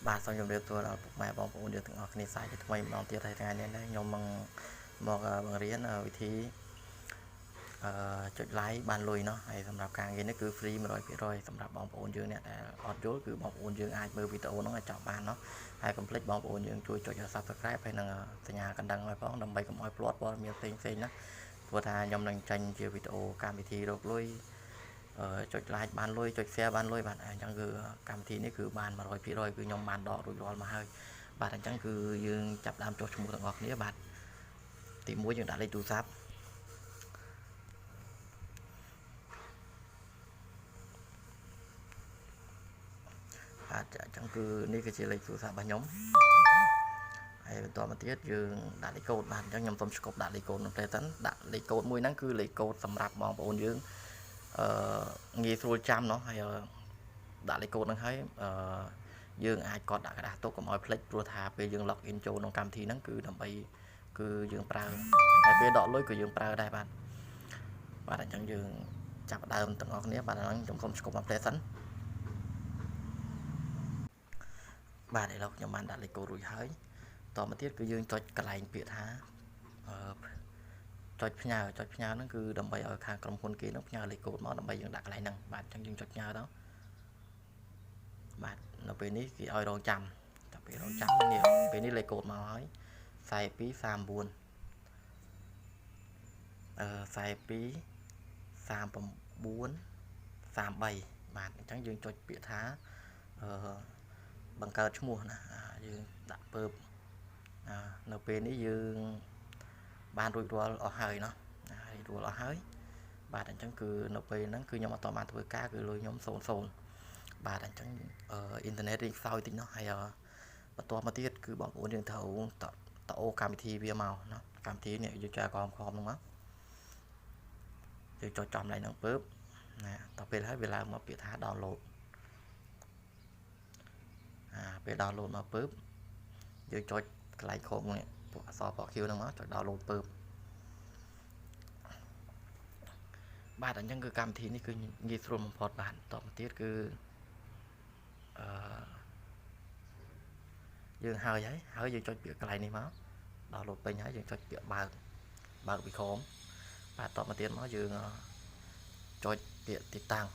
បាទសូមជម្រាបសួរដល់ពុកម៉ែបងប្អូនយើងទាំងអស់គ្នាសាជាថ្មីម្ដងទៀតហើយថ្ងៃនេះខ្ញុំមកបង្រៀនវិធីចុច like បានលុយเนาะហើយសម្រាប់ការងារនេះគឺ free 100% សម្រាប់បងប្អូនយើងអ្នកដែលអត់យល់គឺបងប្អូនយើងអាចមើលវីដេអូហ្នឹងឲ្យចប់បានเนาะហើយកុំភ្លេចបងប្អូនយើងជួយចុច Subscribe ហើយនឹងសញ្ញាកណ្ដឹងឲ្យផងដើម្បីកុំឲ្យភ្លាត់ព័ត៌មានផ្សេងណាព្រោះថាខ្ញុំនឹងចេញជាវីដេអូកម្មវិធីរកលុយចុច like បានលុយចុច share បានលុយបាទអញ្ចឹងគឺកម្មវិធីនេះគឺបាន 100% គឺខ្ញុំបានដករួចរាល់មកហើយបាទអញ្ចឹងគឺយើងចាប់ដើមចុះឈ្មោះទាំងអស់គ្នាបាទទី1យើងដាក់លេខទូរស័ព្ទបាទអញ្ចឹងគឺនេះគឺជាលេខទូរស័ព្ទរបស់ខ្ញុំហើយបន្តមកទៀតយើងដាក់លេខកូដបាទអញ្ចឹងខ្ញុំសូមស្គប់ដាក់លេខកូដនោះទៅសិនដាក់លេខកូដមួយហ្នឹងគឺលេខកូដសម្រាប់បងប្អូនយើងងាយស្រួលចាំเนาะហើយដាក់លេខកូដហ្នឹងហើយយើងអាចកត់ដាក់กระดาษទុកកុំឲ្យភ្លេចព្រោះថាពេលយើង log in ចូលក្នុងកម្មវិធីហ្នឹងគឺដើម្បីគឺយើងប្រើហើយពេលដកលុយក៏យើងប្រើដែរបាទអញ្ចឹងយើងចាប់ដើមទាំងអស់គ្នាបាទឥឡូវខ្ញុំសូមស្គប់មកផ្លែសិនបាទឥឡូវខ្ញុំបានដាក់លេខកូដរួចហើយតមកទៀតគឺយើងចុចកន្លែងពាក្យថាចុចផ្ញើហ្នឹងគឺដើម្បីឲ្យខាងក្រុមហ៊ុនគេនឹងផ្ញើលេខកូដមកដើម្បីយើងដាក់កន្លែងហ្នឹងបាទអញ្ចឹងយើងចុចផ្ញើទៅបាទនៅពេលនេះគេឲ្យរងចាំតែពេលរងចាំនេះពេលនេះលេខកូដមកហើយ42 39 42 39 33បាទអញ្ចឹងយើងចុចពាក្យថាបង្កើតឈ្មោះណាយើងដាក់ពើបនៅពេលនេះយើងបានរួចរាល់អស់ហើយเนาะហើយរួចអស់ហើយបាទអញ្ចឹងគឺនៅពេលហ្នឹងគឺខ្ញុំអត់តបានធ្វើការគឺលុយខ្ញុំ00បាទអញ្ចឹងអ៊ីនធឺណិតរីខ្សោយតិចเนาะហើយបន្តមកទៀតគឺបងប្អូនយើងត្រូវតអូកម្មវិធីវាមកเนาะកម្មវិធីនេះយើងចែកខំហ្នឹងមកយើងចុចចំកន្លែងហ្នឹងពើបណាតទៅពេលហើយវាឡើងមកពាក្យថា download ពេល download មកពើបយើងចុចកន្លែងខមនេះពួកអក្សរពណ៌ខៀវហ្នឹងមកចុច download ពើបបាទអញ្ចឹងគឺកម្មវិធីនេះគឺងាយស្រួលបំផុតបាទតទៅទៀតគឺយើងហើយយើងចុចពាក្យកន្លែងនេះមក download ពេញហើយយើងចុចពាក្យបើកពីខមបាទតមកទៀតមកយើងចុចពាក្យទីតាំង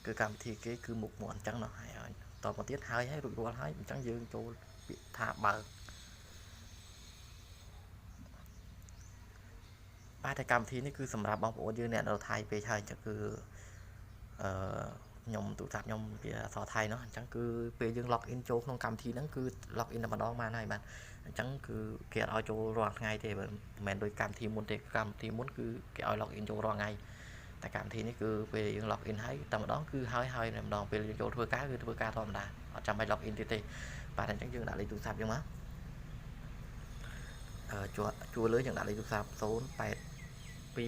គឺកម្មវិធីគេគឺមុខមាត់អញ្ចឹងเนาะហើយតមកទៀតហើយរួចរាល់ហើយអញ្ចឹងយើងចូលពាក្យថាបើកបាទតែកម្មវិធីនេះគឺសម្រាប់បងប្អូនយើងអ្នកនៅថៃពេកហើយអញ្ចឹងគឺខ្ញុំទូរស័ព្ទខ្ញុំវាអក្សរថៃเนาะអញ្ចឹងគឺពេលយើង log in ចូលក្នុងកម្មវិធីហ្នឹងគឺ log in តែម្ដងបានហើយបាទអញ្ចឹងគឺគេអត់ឲ្យចូលរាល់ថ្ងៃទេមិនមែនដូចកម្មវិធីមុនទេកម្មវិធីមុនគឺគេឲ្យ log in ចូលរាល់ថ្ងៃតែកម្មវិធីនេះគឺពេលយើង log in ហើយតែម្ដងគឺហើយតែម្ដងពេលយើងចូលធ្វើការគឺធ្វើការធម្មតាអត់ចាំបាច់ log in ទៀតទេបាទអញ្ចឹងយើងដាក់លេខទូរស័ព្ទយើងមកជួលើយើងដាក់លេខទូរស័ព្ទ082 567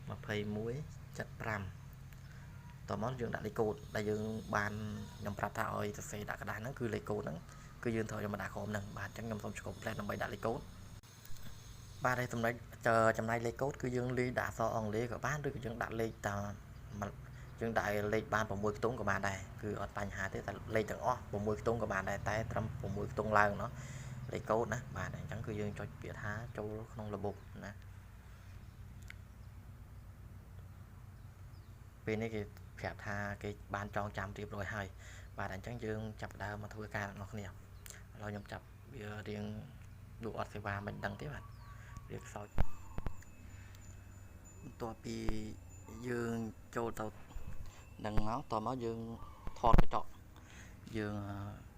2175តមកយើងដាក់លេខកូដដែលយើងបានខ្ញុំប្រាប់ថាឲ្យសរសេរដាក់กระดาษហ្នឹងគឺលេខកូដហ្នឹងគឺយើងត្រូវយកមកដាក់ក្រុមហ្នឹងបាទអញ្ចឹងខ្ញុំសូមឆ្កប់ផ្លែដើម្បីដាក់លេខកូដបាទហើយចំណុចលេខកូដគឺយើងលាយដាក់អក្សរអង់គ្លេសក៏បានឬក៏យើងដាក់លេខតាមយើងដាក់លេខបាន6ខ្ទង់ក៏បានដែរគឺអត់បញ្ហាទេតែលេខទាំងអស់6ខ្ទង់ក៏បានដែរតែត្រឹម6ខ្ទង់ឡើងเนาะលេខកូដណាបាទអញ្ចឹងគឺយើងចុចពាក្យថាចូលក្នុងระบบណាពេលនេះគេប្រាប់ថាគេបានចងចាំរៀបរយហើយបាទអញ្ចឹងយើងចាប់ដើមមកធ្វើការរបស់គ្នាឥឡូវខ្ញុំចាប់វារៀងលក់អត់សេវាមិនដឹងទេបាទរៀងខ្សោយបន្ទាប់ពីយើងចូលទៅនឹងមកតមកយើងថតកញ្ចក់យើង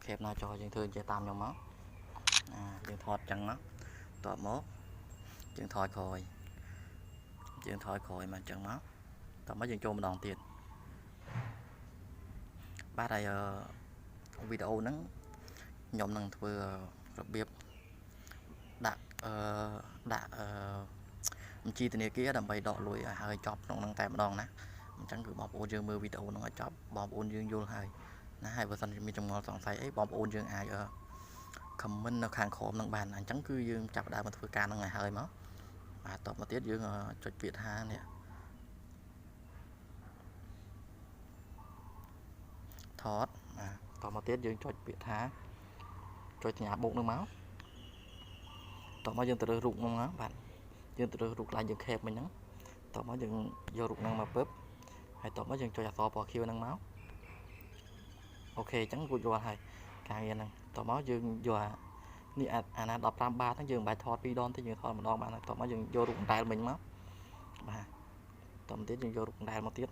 ខេបណាចอយើងធ្វើជាតាមខ្ញុំមកយើងថតចឹងមកតមកយើងថយក្រោយមកចឹងមកតមកយើងចូលម្ដងទៀតបាទហើយវីដេអូហ្នឹងខ្ញុំនឹងធ្វើរបៀបដាក់បញ្ជីធនាគារដើម្បីដកលុយឲ្យហើយចប់ក្នុងហ្នឹងតែម្ដងណាអញ្ចឹងគឺបងប្អូនយើងមើលវីដេអូហ្នឹងឲ្យចប់បងប្អូនយើងយល់ហើយណាហើយបើសិនជាមានចម្ងល់សង្ស័យអីបងប្អូនយើងអាចខមមិននៅខាងក្រោមហ្នឹងបានអញ្ចឹងគឺយើងចាប់ដើមមកធ្វើការហ្នឹងឲ្យហើយមក តបមកទៀតយើងចុចពាក្យថានេះថតតបមកទៀតយើងចុចពាក្យថាចុចសញ្ញាបូកនឹងមកតបមកយើងទៅរើសរូបហ្នឹងបាទយើងទៅរើសរូបកន្លែងយើងខេបមិញហ្នឹងតបមកយើងយករូបហ្នឹងមកពឹបហើយតបមកយើងចុចអក្សរពណ៌ខៀវហ្នឹងមកអូខេអញ្ចឹងរួចរាល់ហើយការងារហ្នឹងតបមកយើងយកនេះអាណា15 បាតហ្នឹងយើងមិនបាច់ថត2 ដងទេយើងថតម្ដងបានហើយតបមកយើងយករូបកណ្ដែលមិញមកបាទតមកទៀតយើងយករូបកណ្ដែលមកទៀត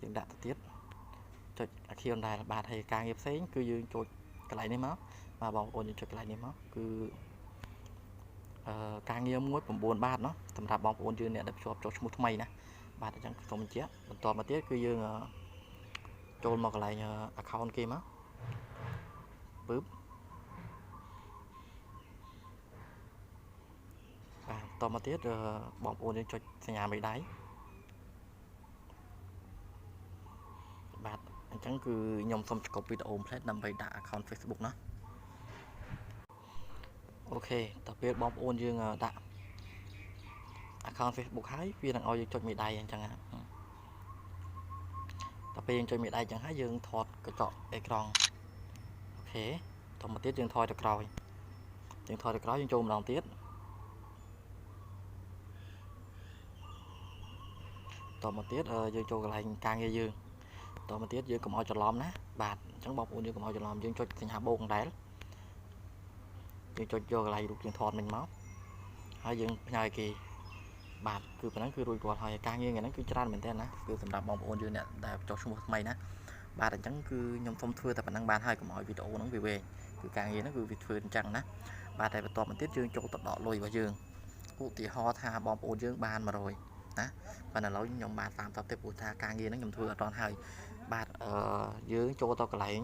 យើងដាក់ទៅទៀតចុចអាខៀវកណ្ដែលបាទហើយការងារផ្សេងគឺយើងចុចកន្លែងនេះមកបាទបងប្អូនយើងចុចកន្លែងនេះមកគឺការងារមួយ9 បាតเนาะសម្រាប់បងប្អូនយើងអ្នកដែលភ្ជាប់ចុះឈ្មោះថ្មីណាបាទអញ្ចឹងសូមបញ្ជាក់បន្តមកទៀតគឺយើងចូលមកកន្លែង account គេមកពឹបបាទបន្តមកទៀតបងប្អូនយើងចុចសញ្ញាមេដៃបាទអញ្ចឹងគឺខ្ញុំសូមចុចវីដេអូផ្លេតដើម្បីដាក់ account Facebook ណាអូខេតើពេលបងប្អូនយើងដាក់ account Facebook ហើយវានឹងឲ្យយើងចុចមេដៃអញ្ចឹងណាតើពេលយើងចុចមេដៃអញ្ចឹងហើយយើងថតកញ្ចក់អេក្រង់អូខេតមកទៀតយើងថយទៅក្រោយយើងចូលម្ដងទៀតតមកទៀតយើងចូលកន្លែងការងារយើងតមកទៀតយើងកុំឲ្យច្រឡំណាបាទអញ្ចឹងបងប្អូនយើងកុំឲ្យច្រឡំយើងចុចសញ្ញាបូកកណ្ដែលយើងចុចយកកន្លែងរូបយើងថតមិញមកហើយយើងផ្ញើគេបាទគឺប៉ុណ្ណឹងគឺរួចរាល់ហើយការងារហ្នឹងគឺច្រើនមែនទែនណាគឺសម្រាប់បងប្អូនយើងអ្នកដែលចុះឈ្មោះថ្មីណាបាទអញ្ចឹងគឺខ្ញុំសូមធ្វើតែប៉ុណ្ណឹងបានហើយកុំឲ្យវីដេអូហ្នឹងវាវែងគឺការងារហ្នឹងគឺវាធ្វើអញ្ចឹងណាបាទតែបន្ទាប់មកទៀតយើងចូលទៅដកលុយរបស់យើងឧទាហរណ៍ថាបងប្អូនយើងបាន100ណាបាទឥឡូវខ្ញុំបាន30ទេព្រោះថាការងារហ្នឹងខ្ញុំធ្វើអត់ទាន់ហើយបាទយើងចូលទៅកន្លែង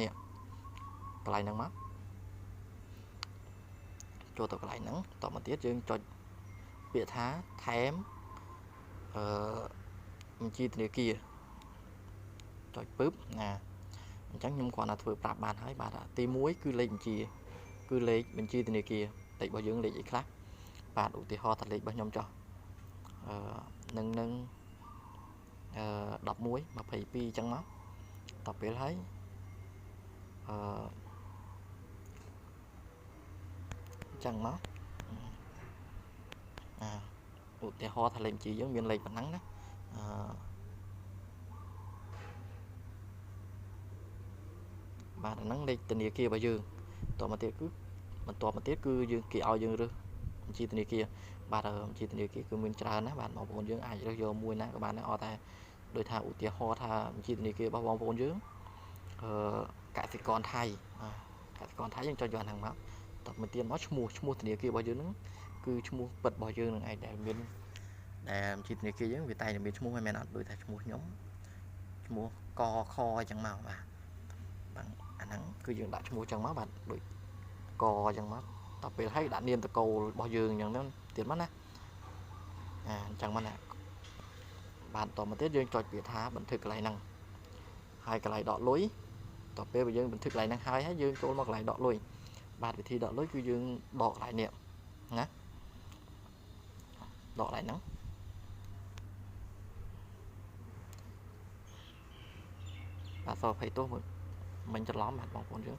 នេះកន្លែងហ្នឹងមកចូលទៅកន្លែងហ្នឹងតមកទៀតយើងចុចពាក្យថាថែមបញ្ជីធនាគារចុចពឹបណាអញ្ចឹងខ្ញុំគ្រាន់តែធ្វើប្រាប់បានហើយបាទទី1គឺលេខបញ្ជីគឺលេខបញ្ជីធនាគារលេខរបស់យើងលេខអីខ្លះបាទឧទាហរណ៍ថាលេខរបស់ខ្ញុំចុះនឹង11 22អញ្ចឹងមកតទៅពេលហើយអញ្ចឹងមកឧទាហរណ៍ថាលេខបញ្ជីយើងមានលេខប៉ុណ្ណឹងណាបាទអាហ្នឹងលេខធនាគាររបស់យើងបន្តមកទៀតគឺយើងគេឲ្យយើងរើសបញ្ជីធនាគារបាទបញ្ជីធនាគារគឺមានច្រើនណាបាទបងប្អូនយើងអាចរើសយកមួយណាក៏បានដែរអត់តែដោយថាឧទាហរណ៍ថាបញ្ជីធនាគាររបស់បងប្អូនយើងកសិករថៃកសិករថៃយើងចុចយកអាហ្នឹងមកតមកទៀតមកឈ្មោះធនាគាររបស់យើងហ្នឹងគឺឈ្មោះពិតរបស់យើងនឹងឯងដែលមានដែលបញ្ជីធនាគារយើងវាតែមានឈ្មោះមិនមែនអត់ដូចថាឈ្មោះខ្ញុំឈ្មោះកខអញ្ចឹងមកបាទអាហ្នឹងគឺយើងដាក់ឈ្មោះអញ្ចឹងមកបាទដូចកអញ្ចឹងមកតពេលហើយដាក់នាមតកូលរបស់យើងអញ្ចឹងទៅទៀតមកណាអញ្ចឹងមកណាបាទតមកទៀតយើងចុចពាក្យថាบันทึกកន្លែងហ្នឹងហើយកន្លែងដកលុយតពេលយើងบันทึกកន្លែងហ្នឹងហើយយើងចូលមកកន្លែងដកលុយបាទវិធីដកលុយគឺយើងដកកន្លែងនេះណាដកកន្លែងហ្នឹងបាទសូមអភ័យទោសមិនច្រឡំបាទបងប្អូនយើង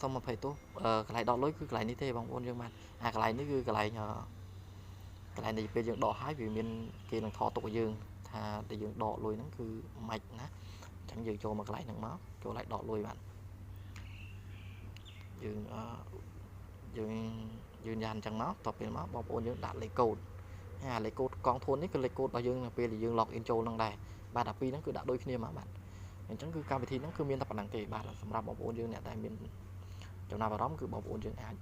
សូមអភ័យទោសកន្លែងដកលុយគឺកន្លែងនេះទេបងប្អូនយើងបាទកន្លែងនេះគឺកន្លែងនេះពេលយើងដកហើយវាមានគេនឹងថតទុកឲ្យយើងថាដែលយើងដកលុយហ្នឹងគឺម៉េចណាអញ្ចឹងយើងចូលមកកន្លែងហ្នឹងមកចូលឡើងដកលុយបាទយើងយ៉ាងអញ្ចឹងមកតទៅពេលមកបងប្អូនយើងដាក់លេខកូដលេខកូដកងធននេះគឺលេខកូដរបស់យើងនៅពេលដែលយើង log in ចូលហ្នឹងដែរបាទអាពីរហ្នឹងគឺដាក់ដូចគ្នាមកបាទអញ្ចឹងគឺកម្មវិធីហ្នឹងគឺមានតែប៉ុណ្្នឹងទេបាទសម្រាប់បងប្អូនយើងអ្នកដែលមានចំណាប់អារម្មណ៍គឺបងប្អូនយើងអាច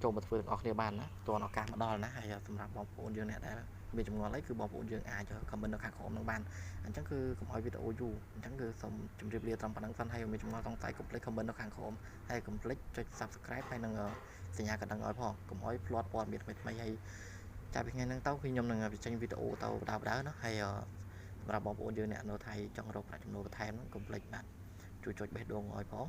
ចូលមកធ្វើទាំងអស់គ្នាបានណាតើឱកាសមកដល់ណាហើយសម្រាប់បងប្អូនយើងអ្នកដែលមានចម្ងល់អីគឺបងប្អូនយើងអាច comment នៅខាងក្រោមហ្នឹងបានអញ្ចឹងគឺកុំឲ្យវីដេអូយូរអញ្ចឹងគឺសូមជម្រាបលាត្រឹមប៉ុណ្្នឹងសិនហើយមានចម្ងល់សង្ស័យកុំភ្លេច comment នៅខាងក្រោមហើយកុំភ្លេចចុច subscribe ហើយនឹងសញ្ញាកណ្ដឹងឲ្យផងកុំឲ្យភ្លាត់ព័ត៌មានថ្មីៗហើយចាប់ពីថ្ងៃហ្នឹងទៅគឺខ្ញុំនឹងបញ្ចេញវីដេអូទៅបដៅណាហើយសម្រាប់បងប្អូនយើងអ្នកនៅថៃចង់រកប្រាក់ចំណូលបន្ថែមហ្នឹងកុំភ្លេចបាទជួយចុចបេះដូងឲ្យផង